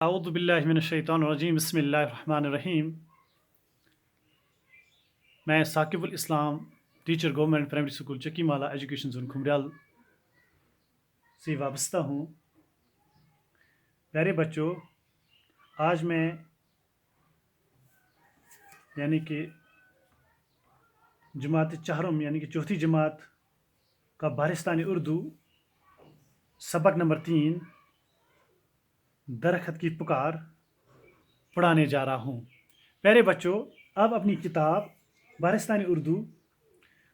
اعوذ باللہ من الشیطان الرجیم بسم اللہ الرحمن الرحیم۔ میں ثاقب الاسلام ٹیچر گورنمنٹ پرائمری اسکول چکی مالا ایجوکیشن زون کھمریال سے وابستہ ہوں۔ پیارے بچوں، آج میں یعنی کہ جماعت چہارم یعنی کہ چوتھی جماعت کا بارستانی اردو سبق نمبر 3 درخت کی پکار پڑھانے جا رہا ہوں۔ پیارے بچوں، اب اپنی کتاب بارستانی اردو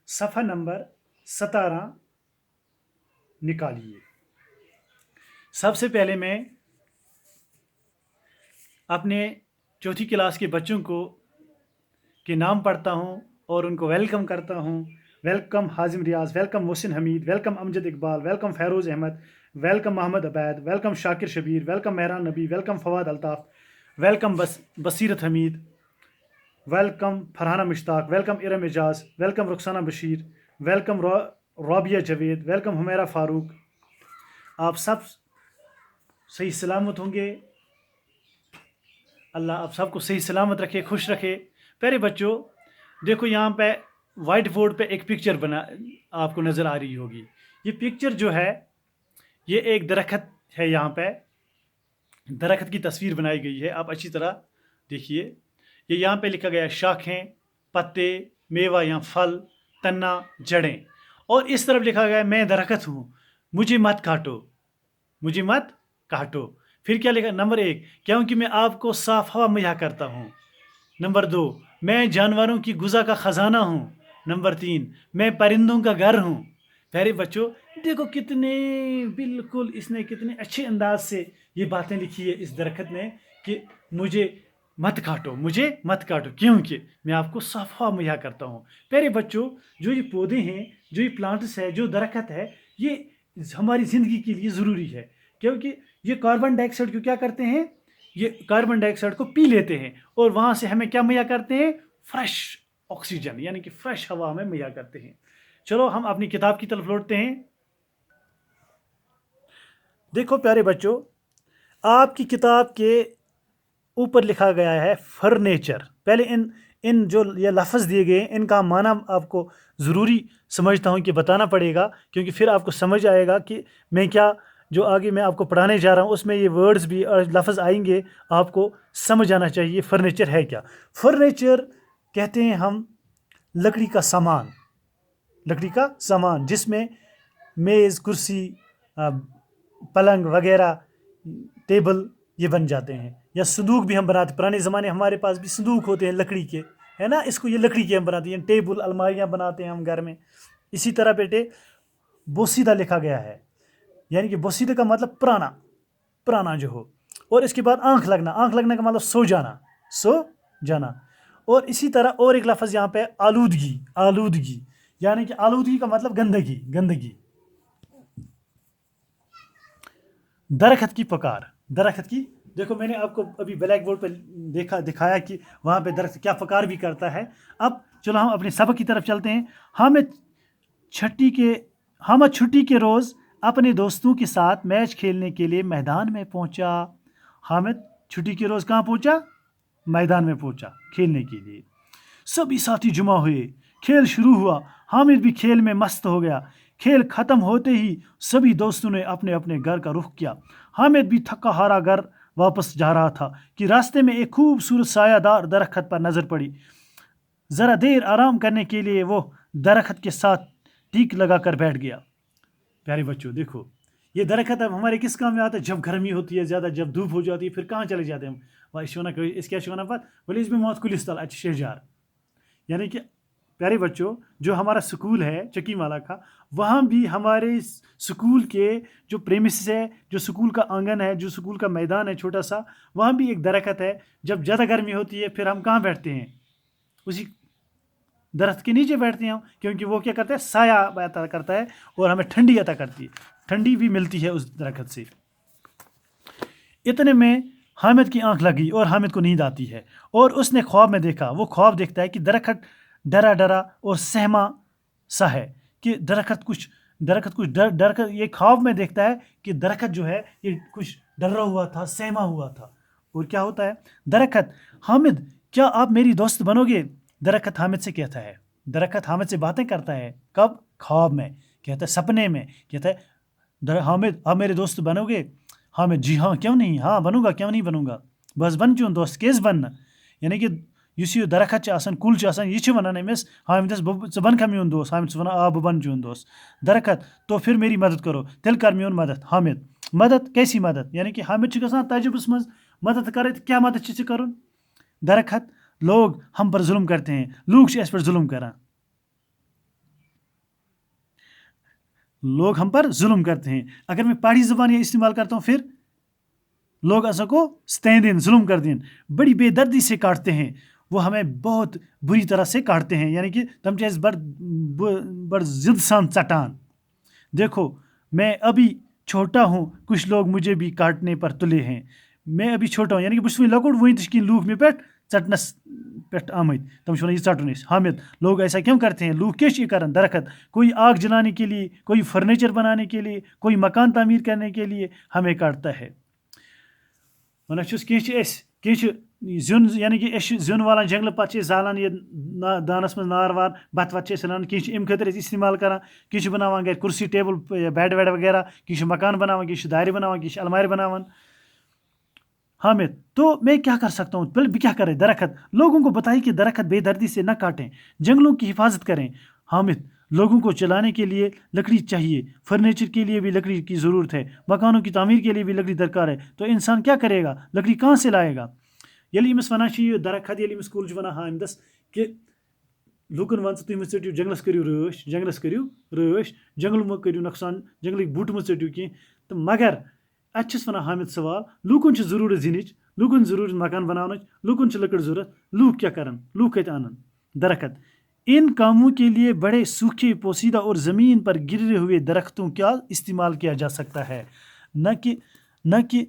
صفحہ نمبر 17 نکالیے۔ سب سے پہلے میں اپنے چوتھی کلاس کے بچوں کے نام پڑھتا ہوں اور ان کو ویلکم کرتا ہوں۔ Welcome Hazim Riaz, welcome Mohsin Hamid, welcome Amjad Iqbal, welcome Feroz Ahmed, welcome Mohammad Obaid, welcome Shakir Shabbir, welcome Mehran Nabi, welcome Fawad Altaf, welcome Basirat Hamid, welcome Farhana Mushtaq, welcome Iram Ejaz, welcome Rukhsana Bashir, welcome Rabia Javed, welcome Humaira Farooq. آپ سب صحیح سلامت ہوں گے۔ اللہ آپ سب کو صحیح سلامت رکھے، خوش رکھے۔ پیارے بچوں، دیکھو یہاں پہ وائٹ بورڈ پہ ایک پکچر آپ کو نظر آ رہی ہوگی۔ یہ پکچر جو ہے یہ ایک درخت ہے، یہاں پہ درخت کی تصویر بنائی گئی ہے۔ آپ اچھی طرح دیکھیے، یہ یہاں پہ لکھا گیا ہے شاخیں، پتے، میوہ یا پھل، تنا، جڑیں، اور اس طرف لکھا گیا ہے میں درخت ہوں، مجھے مت کاٹو، مجھے مت کاٹو۔ پھر کیا لکھا؟ نمبر 1، کیونکہ میں آپ کو صاف ہوا مہیا کرتا ہوں۔ نمبر 2، میں جانوروں کی غذا کا خزانہ ہوں۔ نمبر 3، میں پرندوں کا گھر ہوں۔ پیارے بچوں، دیکھو بالکل اس نے کتنے اچھے انداز سے یہ باتیں لکھی ہے اس درخت نے کہ مجھے مت کاٹو، مجھے مت کاٹو، کیونکہ میں آپ کو صاف ہوا مہیا کرتا ہوں۔ پیارے بچوں، جو یہ پودے ہیں، جو یہ پلانٹس ہے، جو درخت ہے، یہ ہماری زندگی کے لیے ضروری ہے، کیونکہ یہ کاربن ڈائی آکسائڈ کو کیا کرتے ہیں؟ یہ کاربن ڈائی آکسائڈ کو پی لیتے ہیں اور وہاں سے ہمیں کیا مہیا کرتے ہیں؟ فریش آکسیجن یعنی کہ فریش ہوا ہمیں مہیا کرتے ہیں۔ چلو ہم اپنی کتاب کی طرف لوٹتے ہیں۔ دیکھو پیارے بچوں، آپ کی کتاب کے اوپر لکھا گیا ہے فرنیچر۔ پہلے ان جو یہ لفظ دیے گئے ان کا معنی آپ کو ضروری سمجھتا ہوں کہ بتانا پڑے گا، کیونکہ پھر آپ کو سمجھ آئے گا کہ میں کیا جو آگے میں آپ کو پڑھانے جا رہا ہوں اس میں یہ ورڈز بھی اور لفظ آئیں گے، آپ کو سمجھ آنا چاہیے فرنیچر ہے کیا۔ فرنیچر کہتے ہیں ہم لکڑی کا سامان، لکڑی کا سامان جس میں میز، کرسی، پلنگ وغیرہ، ٹیبل یہ بن جاتے ہیں، یا صندوق بھی ہم بناتے۔ پرانے زمانے ہمارے پاس بھی صندوق ہوتے ہیں لکڑی کے، ہے نا، اس کو یہ لکڑی کے ہم بناتے ہیں، ٹیبل، الماریاں بناتے ہیں ہم گھر میں۔ اسی طرح بیٹے بوسیدہ لکھا گیا ہے، یعنی کہ بوسیدہ کا مطلب پرانا جو ہو، اور اس کے بعد آنکھ لگنا کا مطلب سو جانا۔ اور اسی طرح اور ایک لفظ یہاں پہ آلودگی، یعنی کہ آلودگی کا مطلب گندگی۔ درخت کی پکار، درخت کی، دیکھو میں نے آپ کو ابھی بلیک بورڈ پہ دکھایا کہ وہاں پہ درخت کیا پکار بھی کرتا ہے۔ اب چلو ہم اپنے سبق کی طرف چلتے ہیں۔ حامد چھٹی کے روز اپنے دوستوں کے ساتھ میچ کھیلنے کے لیے میدان میں پہنچا۔ حامد چھٹی کے روز کہاں پہنچا؟ میدان میں پہنچا کھیلنے کے لیے۔ سبھی ساتھی جمع ہوئے، کھیل شروع ہوا۔ حامد بھی کھیل میں مست ہو گیا۔ کھیل ختم ہوتے ہی سبھی دوستوں نے اپنے اپنے گھر کا رخ کیا۔ حامد بھی تھکا ہارا گھر واپس جا رہا تھا کہ راستے میں ایک خوبصورت سایہ دار درخت پر نظر پڑی۔ ذرا دیر آرام کرنے کے لیے وہ درخت کے ساتھ ٹیک لگا کر بیٹھ گیا۔ پیارے بچوں دیکھو، یہ درخت اب ہمارے کس کام میں آتا ہے؟ جب گرمی ہوتی ہے زیادہ، جب دھوپ ہو جاتی ہے، پھر کہاں چلے جاتے ہیں ہم؟ اس کیا شونا پت بولے اس میں موت کلستل اچھے شہجار، یعنی کہ پیارے بچوں جو ہمارا سکول ہے چکی مالا کا، وہاں بھی ہمارے سکول کے جو پریمیسز ہے، جو سکول کا آنگن ہے، جو سکول کا میدان ہے چھوٹا سا، وہاں بھی ایک درخت ہے۔ جب زیادہ گرمی ہوتی ہے پھر ہم کہاں بیٹھتے ہیں؟ اسی درخت کے نیچے بیٹھتے ہیں ہم، کیونکہ وہ کیا کرتا ہے؟ سایہ عطا کرتا ہے اور ہمیں ٹھنڈی عطا کرتی ہے، ٹھنڈی بھی ملتی ہے اس درخت سے۔ اتنے میں حامد کی آنکھ لگی اور حامد کو نیند آتی ہے، اور اس نے خواب میں دیکھا، وہ خواب دیکھتا ہے کہ درخت ڈرا اور سہما سا ہے، کہ درخت کچھ یہ خواب میں دیکھتا ہے کہ درخت جو ہے یہ کچھ ڈرا ہوا تھا، سہما ہوا تھا، اور کیا ہوتا ہے؟ درخت: حامد کیا آپ میری دوست بنو گے؟ درخت حامد سے کہتا ہے، درخت حامد سے باتیں کرتا ہے، کب؟ خواب میں، کہتا ہے سپنے میں، کہتا ہے حامد آپ میرے دوست بنو گے؟ حامد: جی ہاں کیوں نہیں، ہاں بنوں گا، کیوں نہیں بنوں گا، بس بن چون دوست کیس بننا. یعنی کہ یُس یہ درخت چھُ آسان، کُل چھُ آسان، یہ چھُ ونان أمِس حامدس ژٕ بنکھا میون دوست. حامد چھُ ونان آ بہٕ بنہٕ چون دوست. درخت: تو پھر میری مدد کرو، تیٚلہِ کر میون مدد. حامد: مدد کیسی مدد؟ یعنی کہ حامد چھُ گژھان تعجبس منٛز، مدد کرے تہٕ کیٛاہ مدد چھُ ژےٚ کرُن؟ درخت: لوگ ہم پر ظلم کرتے ہیں، لوگ چھِ اَسہِ پٮ۪ٹھ ظلم کران. لوگ ہم پر ظلم کرتے ہیں. اگر میں پہاڑی زبان یہ استعمال کرتا ہوں پھر لوگ ایسا کو ستین ظلم کر دیں، بڑی بے دردی سے کاٹتے ہیں، وہ ہمیں بہت بری طرح سے کاٹتے ہیں. یعنی کہ تم چیز بڑ ضد سان ژٹان. دیکھو میں ابھی چھوٹا ہوں، کچھ لوگ مجھے بھی کاٹنے پر تلے ہیں. میں ابھی چھوٹا ہوں، یعنی کہ بہٕ چھُس وُنہِ لۄکُٹ، وُنہِ تہِ چھِ کینٛہہ لوٗکھ مےٚ پٮ۪ٹھ ژٹنس پٮ۪ٹھ آمٕتۍ، تم چھِ ونان یہ ژٹُن أسۍ. حامد: لوگ ایسا کیوں کرتے ہیں، لوگ کیا چیز کرن؟ درخت: کوئی آگ جلانے کے لیے، کوئی فرنیچر بنانے کے لیے، کوئی مکان تعمیر کرنے کے لیے ہمیں کاٹتا ہے. ونان چھُس کینٛہہ زیُن، یعنی کہ أسۍ چھِ زیُن والان جنگلہٕ، پتہٕ چھِ أسۍ زالان یہِ دانس منٛز نار وار، بتہٕ وتہٕ چھِ أسۍ رنان، کینٛہہ چھِ اَمہِ خٲطرٕ أسۍ استعمال کران، کینٛہہ چھِ بناوان گرِ کُرسی ٹیبل بیڈ ویڈ وغیرہ، کینٛہہ چھِ مکان بناوان، کینٛہہ چھِ دارِ بناوان، کینٛہہ چھِ المارِ بناوان. حامد: تو میں کیا کر سکتا ہوں، پہلے کیا کرے؟ درخت: لوگوں کو بتائیں کہ درخت بے دردی سے نہ کاٹیں، جنگلوں کی حفاظت کریں. حامد: لوگوں کو چلانے کے لیے لکڑی چاہیے، فرنیچر کے لیے بھی لکڑی کی ضرورت ہے، مکانوں کی تعمیر کے لیے بھی لکڑی درکار ہے، تو انسان کیا کرے گا، لکڑی کہاں سے لائے گا؟ ییٚلہِ أمِس ونان چھِ یہِ درخت، ییٚلہِ أمِس کُل چھُ ونان حامدس کہ لوٗکن وَن ژٕ تُہۍ مہٕ ژٔٹِو جنگلس کٔرِو رٲچھ، جنگلس کٔرِو رٲچھ، جنگل مہٕ کٔرِو نۄقصان، جنگلٕکۍ بوٗٹہِ مہٕ ژٔٹِو کینٛہہ. تہٕ مگر اَتہِ چھُس ونان حامد سوال، لوٗکن چھِ ضروٗرت زِنٕچ، لوٗکن ضروٗرت مکان بناونٕچ، لوٗکن چھِ لٔکٕر ضوٚرتھ، لوٗکھ کیٛاہ کرن، لوٗکھ کتہِ انن؟ درخت: ان کاموں کے لیے بڑے سوکھے پوسیدہ اور زمین پر گرے ہوئے درختوں کا استعمال کیا جا سکتا ہے، نہ کہ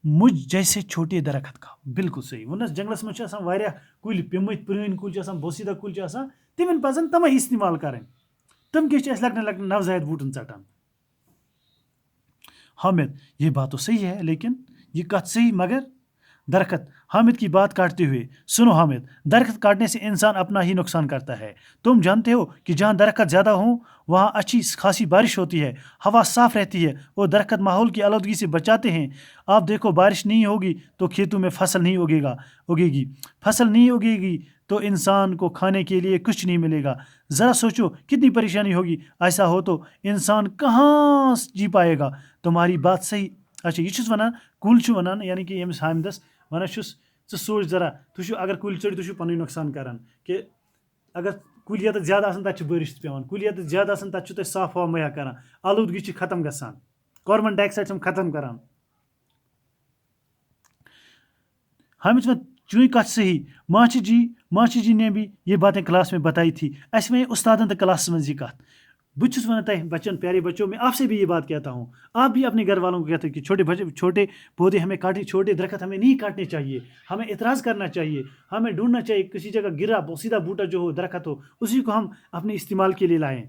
مجھ جیسے چھوٹے درخت کا. بالکل صحیح. ونس جنگلس منٛز چھِ آسان واریاہ کُلۍ پیٚمٕتۍ، پرٛٲنۍ کُلۍ چھِ آسان، بوسیدہ کُلۍ چھِ آسان، تِمن پزن تمے استعمال کرٕنۍ. تم کیٛاہ چھِ اَسہِ لۄکٹٮ۪ن لۄکٹٮ۪ن نوزائید بوٗٹن ژٹان. حامد: یہ بات تو صحیح ہے، لیکن یہ کت صحیح مگر؟ درخت حامد کی بات کاٹتے ہوئے: سنو حامد، درخت کاٹنے سے انسان اپنا ہی نقصان کرتا ہے. تم جانتے ہو کہ جہاں درخت زیادہ ہوں وہاں اچھی خاصی بارش ہوتی ہے، ہوا صاف رہتی ہے، اور درخت ماحول کی آلودگی سے بچاتے ہیں. آپ دیکھو بارش نہیں ہوگی تو کھیتوں میں فصل نہیں اگے گی، فصل نہیں اگے گی تو انسان کو کھانے کے لیے کچھ نہیں ملے گا. ذرا سوچو کتنی پریشانی ہوگی. ایسا ہو تو انسان کہاں جی پائے گا. تمہاری بات صحیح. اچھا یہ چھُس ونان، کُل چھُ ونان، یعنی کہ ییٚمِس حامدس ونان چھُس ژٕ سوچ ذرا، تُہۍ چھِو اگر کُلۍ ژٔٹِو تُہۍ چھِو پنُن نۄقصان کران. کہ اگر کُلۍ ییٚتٮ۪تھ زیادٕ آسان تتہِ چھِ بٲرِش تہِ پیٚوان، کُلۍ ییٚتٮ۪تھ زیادٕ آسان تتہِ چھُو تۄہہِ صاف ہوا مہیا کران، آلودگی چھِ ختم گژھان، کاربن ڈائی آکسائڈ چھِ ختم کران. حامد میں چوئی کت صحیح. ماچی جی نے بھی یہ باتیں کلاس میں بتائی تھی. اس میں استادن تو کلاس میں یہ کت بہت چھُس ونان تۄہہِ بچن، پیارے بچوں، میں آپ سے بھی یہ بات کہتا ہوں، آپ بھی اپنے گھر والوں کو کہتے ہیں کہ چھوٹے پودے ہمیں کاٹنے، چھوٹے درخت ہمیں نہیں کاٹنے چاہیے، ہمیں اعتراض کرنا چاہیے، ہمیں ڈھونڈنا چاہیے کسی جگہ گرا بوسیدہ بوٹا جو ہو، درخت ہو، اسی کو ہم اپنے استعمال کے لیے لائیں.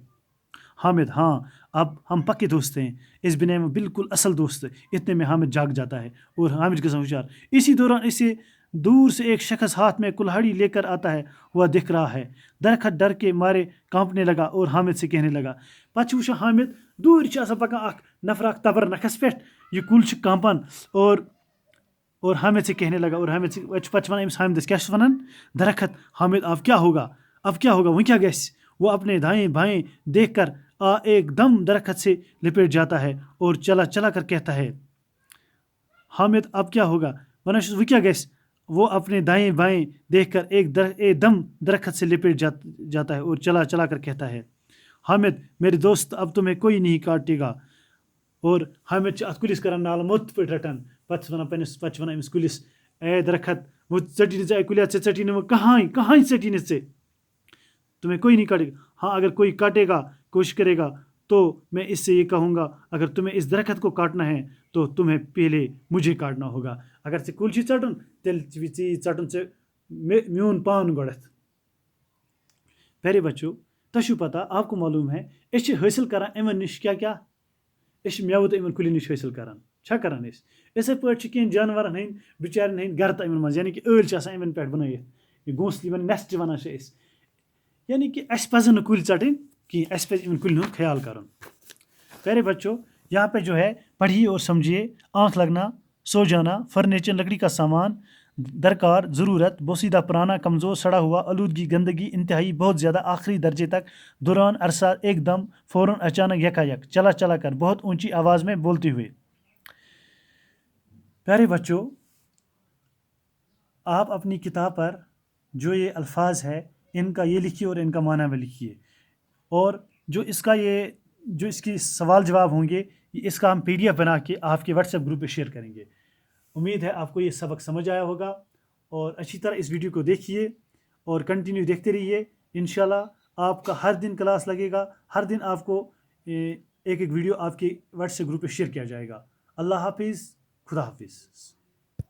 حامد: ہاں اب ہم پکے دوست ہیں، اس بنا میں بالکل اصل دوست. اتنے میں حامد جاگ جاتا ہے اور حامد گژھان ہوشیار. اسی دوران اسے دور سے ایک شخص ہاتھ میں کلہاڑی لے کر آتا ہے، وہ دکھ رہا ہے. درخت ڈر کے مارے کانپنے لگا اور حامد سے کہنے لگا. پتہ چھُ وٕچھان حامد دوٗرِ چھُ آسان پکان اکھ نفر اکھ تبر نکھس پٮ۪ٹھ، یہ کُل چھُ کانپان اور حامد سے کہنے لگا، اور حامد سے پتہٕ چھُ ونان أمِس حامدس کیٛاہ چھُس ونان؟ درخت: حامد اب کیا ہوگا وۄنۍ کیٛاہ گژھِ؟ وہ اپنے دائیں بائیں دیکھ کر ایک دم درخت سے لپٹ جاتا ہے اور چلا چلا کر کہتا ہے. حامد: اب کیا ہوگا؟ ونان چھُس وۄنۍ کیٛاہ گژھِ؟ وہ اپنے دائیں بائیں دیکھ کر ایک دم درخت سے لپٹ جاتا ہے اور چلا چلا کر کہتا ہے. حامد: میرے دوست اب تمہیں کوئی نہیں کاٹے گا. اور حامد چھُ اتھ کُلِس کران نالہٕ موٚت پٲٹھۍ رٹان، پتہٕ چھُ ونان أمِس کُلِس: اے درخت، وہ ژٹی نہٕ ژےٚ، اے کُلیا ژےٚ ژٹی نہٕ وۄنۍ کہاں ژٹی نہٕ ژےٚ، تمہیں کوئی نہیں کاٹے گا. ہاں اگر کوئی کاٹے گا، کوشش کرے گا تو میں اس سے یہ کہوں گا، اگر تمہیں اس درخت کو کاٹنا ہے تو تمہیں پہلے مجھے کاٹنا ہوگا. اگر ژےٚ کُل چھُے ژٹُن تیٚلہِ ژٕ ژٹُن ژےٚ میون پان گۄڈٮ۪تھ. پیارے بچوں، تۄہہِ چھُو پتہ، آپ کو معلوم ہے أسۍ چھِ حٲصِل کران یِمن نِش کیٛاہ أسۍ چھِ میوٕ تہٕ یِمن کُلٮ۪ن نِش حٲصِل کران. چھا کران اِسے پٲٹھۍ چھِ کینٛہہ جانوَرَن ہٕنٛدۍ بِچارٮ۪ن ہٕنٛدۍ گَرٕ تہٕ یِمَن منٛز یعنی کہِ ٲلۍ چھِ آسان یِمَن پٮ۪ٹھ بَنٲیِتھ یہِ گھونسلہٕ یِمَن نیسٹ وَنان چھِ أسۍ یعنی کہ اَسہِ پَزن نہٕ کُلۍ ژَٹٕنۍ کِہیٖنۍ اَسہِ پَزِ یِمن کُلٮ۪ن ہُنٛد خیال کَرُن پیارے بچوں یہاں پہ جو ہے پڑھیے اور سمجھیے آنکھ لگنا سو جانا فرنیچر لکڑی کا سامان درکار ضرورت بوسیدہ پرانا کمزور سڑا ہوا آلودگی گندگی انتہائی بہت زیادہ آخری درجے تک دوران عرصہ ایک دم فوراً اچانک یکا چلا چلا کر بہت اونچی آواز میں بولتے ہوئے پیارے بچوں آپ اپنی کتاب پر جو یہ الفاظ ہے ان کا یہ لکھیے اور ان کا معنی بھی لکھیے اور جو اس کی سوال جواب ہوں گے اس کا ہم PDF بنا کے آپ کے واٹس ایپ گروپ پہ شیئر کریں گے امید ہے آپ کو یہ سبق سمجھ آیا ہوگا اور اچھی طرح اس ویڈیو کو دیکھیے اور کنٹینیو دیکھتے رہیے انشاءاللہ آپ کا ہر دن کلاس لگے گا ہر دن آپ کو ایک ویڈیو آپ کے واٹس ایپ گروپ پہ شیئر کیا جائے گا اللہ حافظ خدا حافظ